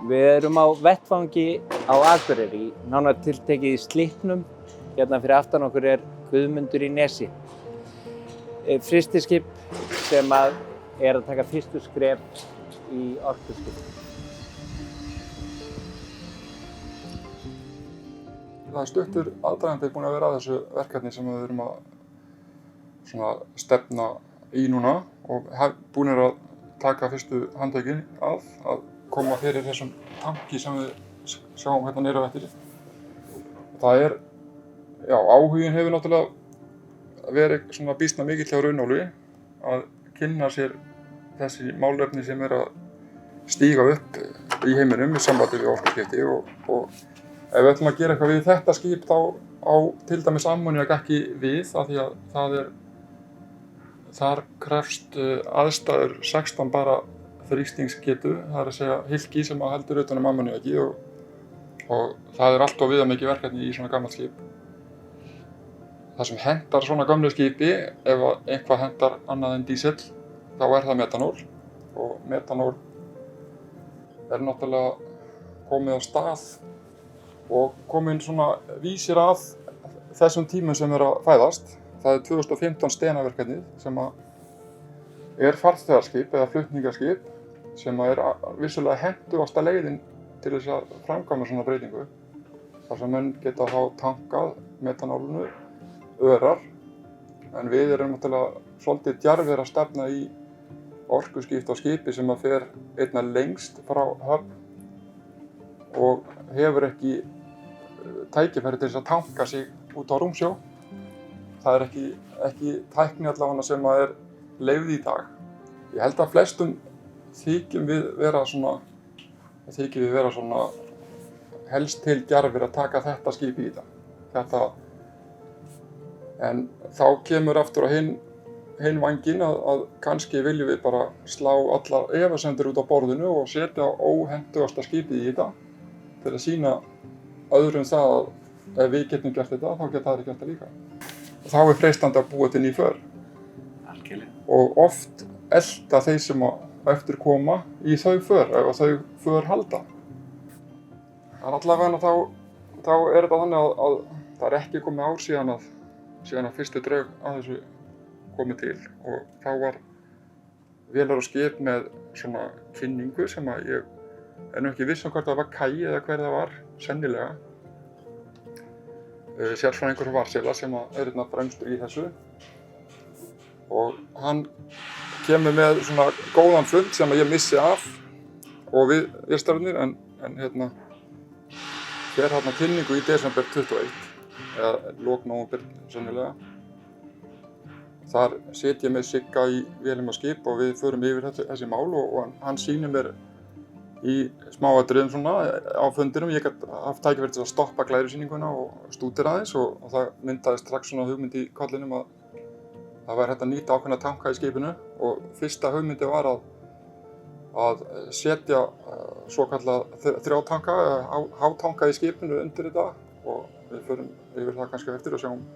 Við erum á vettvangi á Akureyri, nánar tiltekið í Slippnum. Hérna fyrir aftan okkur er Guðmundur í Nesi. Frystiskip sem er að taka fyrstu skref í orkuskiptum. Það er stuttur aðdragandi búinn að vera að þessu verkefni sem við erum að stefna í núna og búin að taka fyrstu handtökin að koma fyrir þessum tanki sem við sjáum hérna niður á eftir. Það er, áhuginn hefur náttúrulega verið svona býsna mikill hjá Runólfi að kynna sér þessi málefni sem er að stíga upp í heiminum í sambandi við orkuskipti og ef við ætlum að gera eitthvað við þetta skip þá á til dæmis ammóníak ekki við af því að þar krefst aðstæður 16 bara þrýstingsgetu, það er að segja hylki sem heldur utan ammóníaki og það er allt of viðamikið verkefni í svona gamalt skip. Það sem hentar svona gamlu skipi, ef eitthvað hentar annað en dísill, þá er það metanól og metanól er náttúrulega komið á stað og komin svona vísir að þessum tímum sem er að fæðast. Það er 2015 steinaverkefnið sem er farþegarskip eða flutningaskip sem er vissulega hentugasta leiðin til þess að framkvæma svona breytingu. Þar sem menn geta þá tankað metanólinu örar en við erum náttúrulega svolítið djarfir að stefna í orkuskipti á skipi sem fer einna lengst frá höfn og hefur ekki tækifæri til þess að tanka sig út á rúmsjó. Það er ekki tækni allavega sem er leyfð í dag. Ég held að flestum þykjum við vera svona helst til djarfir að taka þetta skip í þetta. En þá kemur aftur á hinn vanginn að kannski viljum við bara slá allar efasemdir út á borðinu og setja óhentugasta skipið í þetta til að sýna öðrum það að ef við getum gert þetta, þá geta aðrir gert það líka. Og þá er freistandi að búa til ný för. Algjörlega. Og oft elta þeir sem eftir koma í þau för, ef þau för halda. Það er allavega þá er þetta þannig að það er ekki komið ár síðan að fyrstu drög að þessu komið til og þá var vélar og skip með svona kynningu sem að ég er nú ekki viss hvort það var Kai eða hver það var, sennilega. Sérfræðingur Varsela sem er hérna fremstur í þessu og hann kemur með svona góðan fund sem ég missi af og við viðstafnir en hérna fer hérna kynningu í desember 21 eða lok nóvember sennilega. Þar sit ég með Sigga í vélum og skip og við förum yfir þessi mál og hann sýnir mér í smáatriðum svona á fundinum. Ég gat haft tækifæri til að stoppa glærusýninguna og stúdera aðeins og það myndaðist strax svona hugmynd í kollinum að það væri hægt að nýta ákveðna tanka í skipinu og fyrsta hugmyndi var að setja svokallað þrjátanka eða hátanka í skipinu undir þetta og við förum yfir það kannski eftir og sjáum.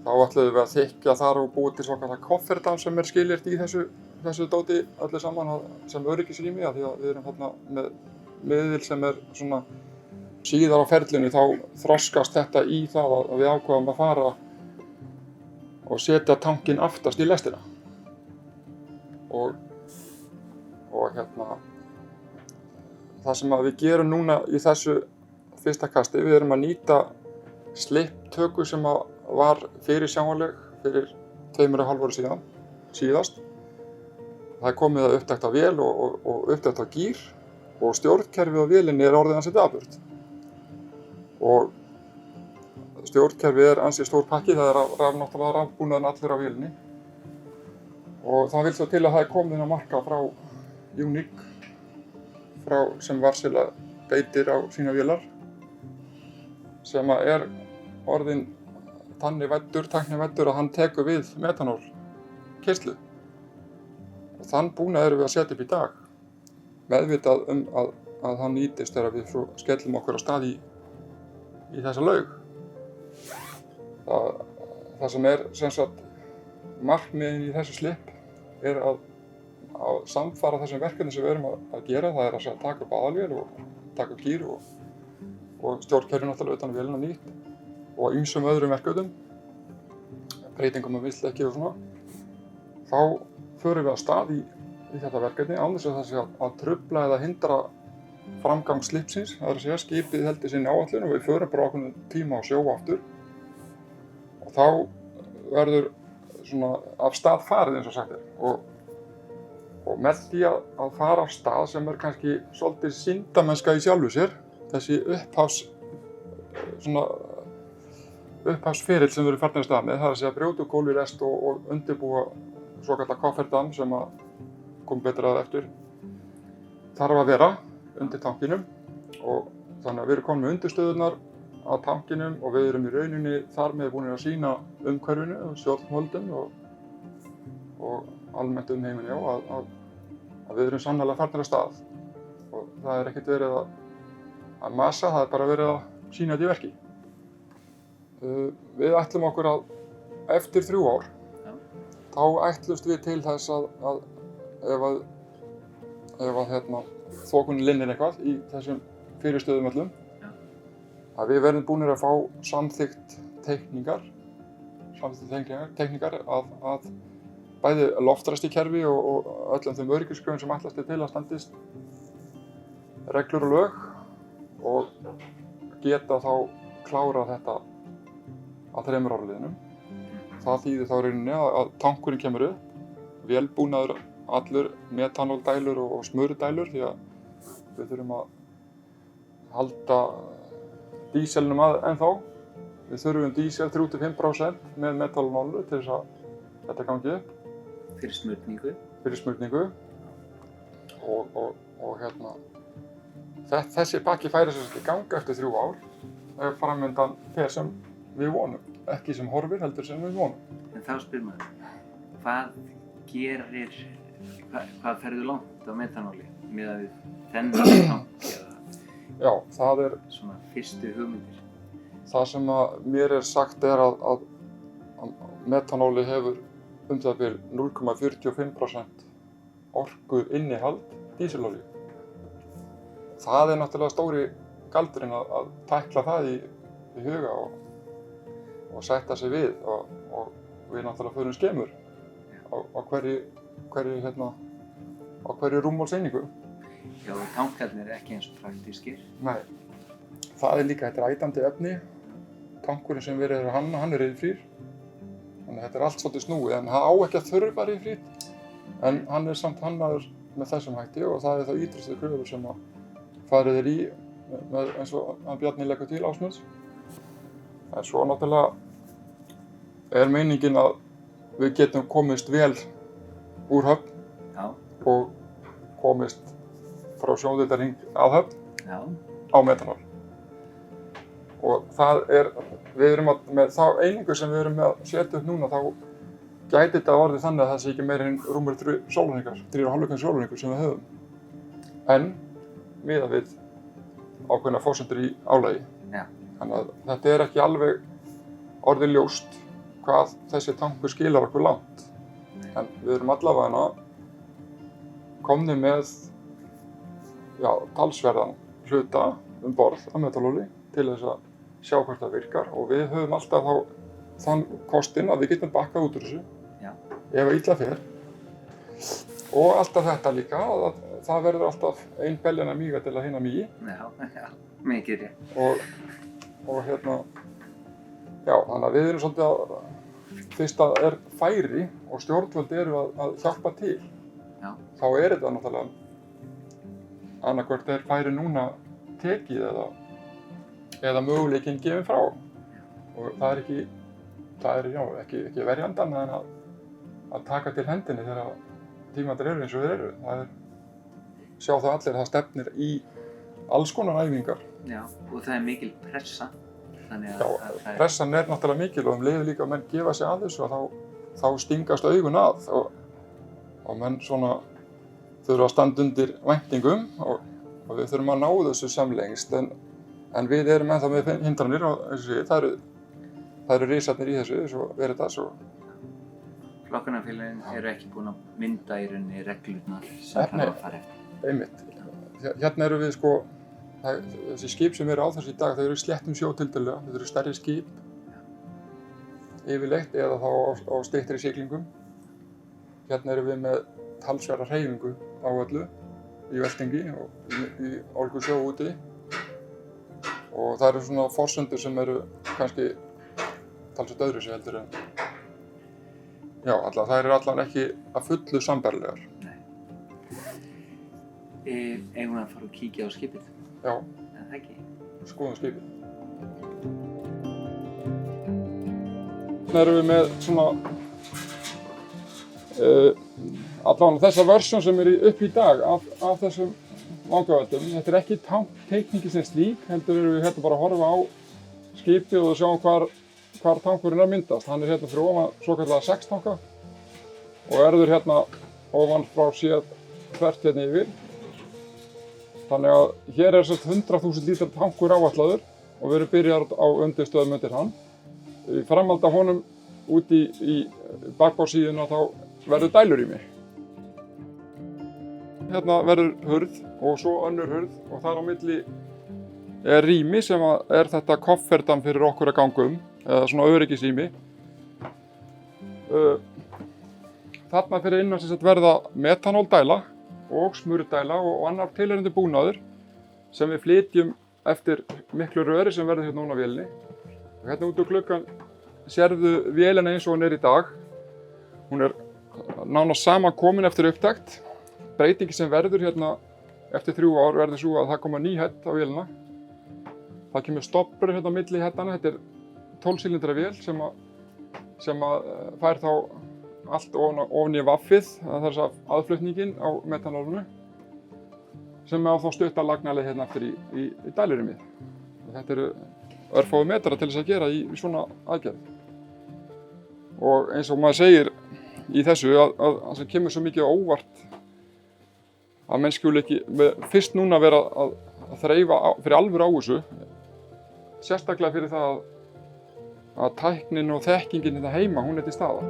Þá ætluðum við að þykkja þar og búið til svokallað kofferdam sem er skilyrt í þessu dóti öllu saman sem öryggisrými af því að við erum þarna með miðil sem er svona síðar á ferlinu þá þroskast þetta í það að við ákváðum að fara og setja tankinn aftast í lestina. Og hérna það sem við gerum núna í þessu fyrsta kasti, við erum að nýta slipptöku sem var fyrirsjáanleg fyrir 2,5 árum síðast. Það er komið að upptakt á vél og upptakt á gír og stjórnkerfið á vélinni er orðið ansi dapurt. Og stjórnkerfið er ansi stór pakki, það er náttúrulega rafbúnaðurinn allur á vélinni. Og það vil svo til að það er komið inn á markað frá Unique, sem Varsela beitir á sína vélar, sem er orðinn tæknivæddur að hann tekur við metanólkeyrslu. Og þann búnað erum við að setja upp í dag, meðvitað að hann nýtist þegar við svo skellum okkur á stað í þessa laug. Það sem er sem sagt markmiðin í þessu slipp er að samfara þessum verkefni sem við erum að gera. Það er að taka upp aðalvél og taka upp gír og stjórnkerfi náttúrulega utan vélina nýtt og ýmsum öðrum verkefnum, breytingum á vinnsludekki og svona. Þá förum við af stað í þetta verkefni án þess að það sé að trufla eða hindra framgang slipsins. Það er að segja skipið heldur sinni áætlun og við förum bara ákveðinn tíma á sjó aftur. Og þá verður svona af stað farið eins og sagt er. Og með því að fara af stað sem er kannski svolítið syndamennska í sjálfu sér, þessi upphafsferill sem við erum farnir af stað með, það er að segja brjóta gólf í rest og undirbúa svokallað kofferdam sem að kom betur að eftir, þarf að vera undir tankinum og þannig að við erum komin með undirstöðurnar að tankinum og við erum í rauninni þar með búin að sýna umhverfinu og stjórnvöldum og almennt heiminn að við erum sannarlega farnir af stað og það er ekkert verið að massa, það er bara verið að sýna þetta í verki. Við ætlum okkur að eftir 3 ár þá ætlumst við til þess að ef þokunni linnir eitthvað í þessum fyrirstöðum öllum að við verðum búnir að fá samþykkt teikningar að bæði loftræstikerfi og öllum þeim öryggiskröfum sem ætlast er til að standist reglur og lög og geta þá klárað þetta að 3 ára liðnum. Það þýðir þá rauninni að tankurinn kemur upp, vélbúnaður allur, metanoldælur og smurudælur því að við þurfum að halda díselnum ennþá. Við þurfum dísel 3-5% með metanólu til þess að þetta gangi upp. Fyrir smurningu. Fyrir smurningu. Þessi pakki færi sem í gang eftir 3 ár ef framvindan fer sem við vonum. Ekki sem horfir, heldur sem við vonum. En þá spyr maður, hvað ferðu langt á metanóli miðað við þennan tank eða Já, það er svona fyrstu hugmyndir? Það sem mér er sagt er að metanóli hefur það bil 0,45% orku innihald dísilolíu. Það er náttúrulega stóri galdurinn að tækla það í huga og sætta sig við og við náttúrulega förum skemur á hverju rúmmálseiningu. Já, tankarnir er ekki eins og praktískir. Nei, það er líka þetta ætandi efni. Tankurinn sem verið er að hanna, hann er ryðfrýr. Þannig að þetta er allt svolítið snúið, en það á ekki að þurfa ryðfrýr. En hann er samt hannaður með þessum hætti og það er það ýtrustu kröfur sem að farið er í eins og að Bjarni leggur til Ásmunds. En svo náttúrulega er meiningin að við getum komist vel úr höfn og komist frá sjóndeildarhring að höfn á metanól. Og við erum með þá einingu sem við erum með að setja upp núna, þá gæti þetta orðið þannig að það sé ekki meira en rúmur 3 sólarhringar sem við höfum. En miðað við ákveðnar forsendur í álagi. Já. Þannig að þetta er ekki alveg orðið ljóst hvað þessi tankur skilar okkur langt. En við erum allavega komnir með talsverðan hluta borð af metanóli til þess að sjá hvort það virkar og við höfum alltaf þann kostinn að við getum bakkað út úr þessu ef að illa fer. Og alltaf þetta líka, að það verður alltaf ein beljan að míga til að hina mígi. Já, mikið rétt. Þannig að við erum svolítið fyrst að er færi og stjórnvöld eru að hjálpa til. Já. Þá er þetta náttúrulega annaðhvort er færi núna tekið eða möguleikinn gefinn frá. Og það er ekki verjandan en að taka til hendinni þegar tímarnir eru eins og þeir eru. Sjá það allir að það stefnir í alls konar æfingar. Já, og það er mikil pressa. Pressan er náttúrulega mikil og leið líka að menn gefa sig að þessu og þá stingast augun að og menn svona þurfa að standa undir væntingum og við þurfum að ná þessu samlengst en við erum ennþá með hindranir og það eru risarnir í þessu svo verið það svo. flokkunarfélögin eru ekki búin að mynda í rauninni reglurnar sem þarf að fara eftir. Einmitt. Hérna eru við sko, þessi skip sem eru á þessu í dag, þau eru í sléttum sjó tiltölulega, þetta eru stærri skip yfirleitt eða þá á styttri siglingum. Hérna erum við með talsverða hreyfingu á öllu í veltingi og í ólgusjó úti og það eru svona forsendur sem eru kannski talsvert öðruvísi heldur en það eru allan ekki að fullu sambærilegar. Nei. Eigum við að fara og kíkja á skipið? Já. En það ekki? Skoðum skipið. Hérna erum við með svona allavega þessa versjón sem er upp í dag af þessum vangaveltum. Þetta er ekki teikningi sem slík, heldur erum við hérna bara að horfa á skipið og sjáum hvar tankurinn er að myndast. Hann er hérna fyrir ofan svokallaða 6 tanka og verður hérna ofan frá séð þvert hérna yfir. Þannig að hér er 100.000 lítra tankur áætlaður og við erum byrjar á undirstöðum undir hann. Í framhaldi af honum út í bakbársíðuna þá verður dælurými. Hérna verður hurð og svo önnur hurð og þar á milli er rými sem er þetta koffertan fyrir okkur að ganga eða svona öryggisrými. Þarna fyrir innan verða metanóldæla og smurdæla og annar tilheyrandi búnaður sem við flytjum eftir miklu röri sem verður hérna núna á vélinni. Og hérna út úr gluggann sérðu vélina eins og hún er í dag. Hún er nánast samankomin eftir upptakt. Breytingi sem verður hérna eftir 3 ár verður svo að það koma ný hett á vélina. Það kemur stoppur hérna á milli hettana. Þetta er 12 cylindra vél sem fær þá allt ofan í vaffið, það er aðflutningin á metanólinu sem á þá stutta lagnaleið hérna eftir í dælurýmið. Þetta eru örfáu metrar til þess að gera í svona aðgerð. Og eins og maður segir í þessu að það kemur svo mikið á óvart að menn skuli ekki fyrst núna vera að þreifa fyrir alvöru á þessu, sérstaklega fyrir það að tæknin og þekkingin hérna heima, hún er til staðar.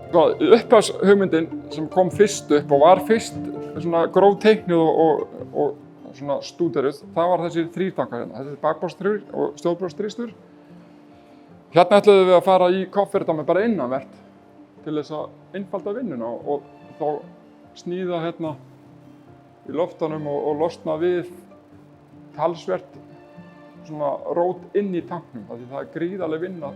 Upphafshugmyndin sem kom fyrst upp og var fyrst svona gróf teiknuð og svona stúderuð, það var þessir 3 tankar hérna. Þetta er bakbársþrýr og stjórnborðsþrýstur. Hérna ætluðum við að fara í kofferta með bara innanvert til þess að einfalda vinnuna og þá sníða hérna í loftunum og losna við talsvert svona rót inn í tanknum, af því það er gríðarleg vinna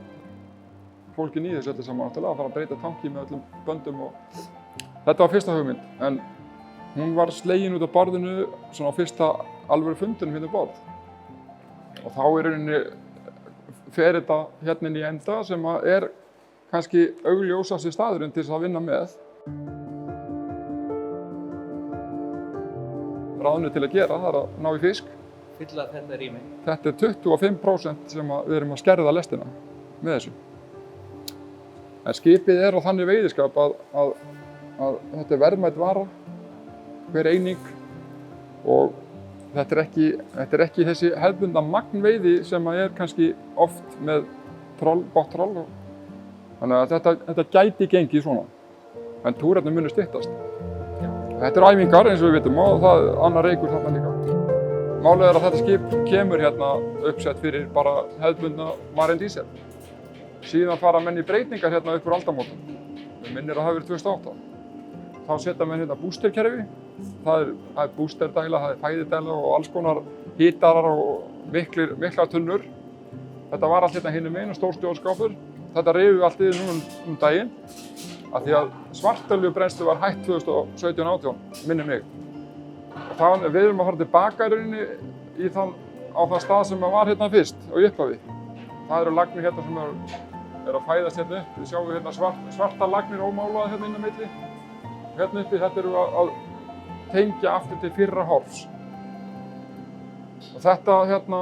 fólkin í þessu öllu saman náttúrulega að fara að breyta tanki með öllum böndum og þetta var fyrsta hugmynd, en hún var slegin út af borðinu svona á fyrsta alvöru fundinum hérna borð. Og þá í rauninni fer þetta hérna inn í enda sem er kannski augljósasti staðurinn til þess að vinna með. Ráðinu til að gera, það er að ná í fisk. Fylla þetta rými. Þetta er 25% sem við erum að skerða lestina með þessu. En skipið er á þannig veiðiskap að þetta er verðmæt vara, hver eining, og þetta er ekki þessi hefðbundna magnveiði sem er kannski oft með bottroll. Þannig að þetta gæti gengið svona, en túrarnir munu styttast. Þetta eru æfingar eins og við vitum og það er annar reykur þarna líka. Málið er að þetta skip kemur hérna uppsett fyrir bara hefðbundna marine diesel. Síðan fara menn í breytingar hérna upp úr aldamótum. Við minnir að það hafi verið 2008. Þá setja menn hérna bústerkerfi. Það er bústerdæla, það er fæðidæla og alls konar hítarar og miklar tunnur. Þetta var allt hérna hinum megin og stór stjórnskápur. Þetta rifum við allt yfir núna daginn. Af því að svartolíubrennslu var hætt 2017-18, minnir mig. Og við erum að fara tilbaka í rauninni á það stað sem var hérna fyrst og í upphafi. Það eru lagnir hérna sem eru að fæðast hérna upp. Við sjáum hérna svarta lagnir ómálaðar hérna inn á milli. Hérna uppi þetta eru að tengja aftur til fyrra horfs. Og þetta hérna,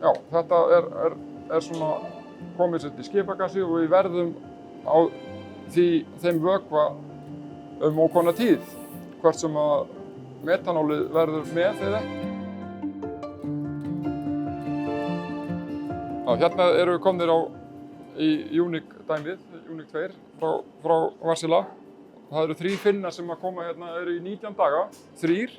já, þetta er svona komið sér til skipagassi og við verðum á þeim vökva ókomna tíð, hvert sem að metanólið verður með eða ekki. Hérna erum við komnir á í Unic dæmið, Unic 2 frá Wärtsilä. Það eru 3 finnar sem að koma hérna, eru í 19 daga, 3.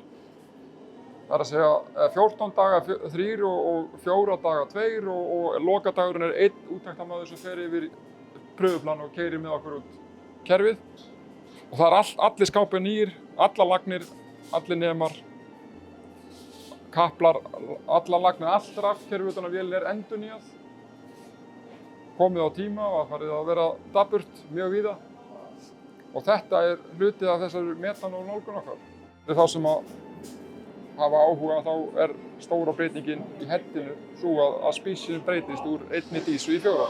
Það er að segja 14 daga 3 og 4 daga 2 og lokadagurinn er 1 úttektarmaður sem fer yfir pröfuplan og keyrir með okkur út kerfið. Og það er allir skápir nýir, allar lagnir, allir nemar, kaplar, allar lagnir, allt rafkerfi utan að vélin er endurnýjað. Komið á tíma og það farið að vera daburt mjög víða. Og þetta er hluti af þessari metanól nálgun okkar. Fyrir þá sem að hafa áhuga þá er stóra breytingin í heddinu svo að spísinn breytist úr 1 dísu í 4.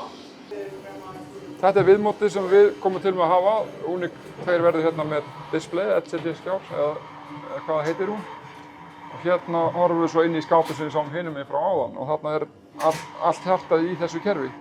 Þetta er viðmótið sem við komum til með að hafa. Unic 2 verður hérna með display, LCD-skjár eða hvað heitir hún. Og hérna horfum við svo inn í skápið sem við sáum hinum megin frá áðan og þarna er allt hjartað í þessu kerfi.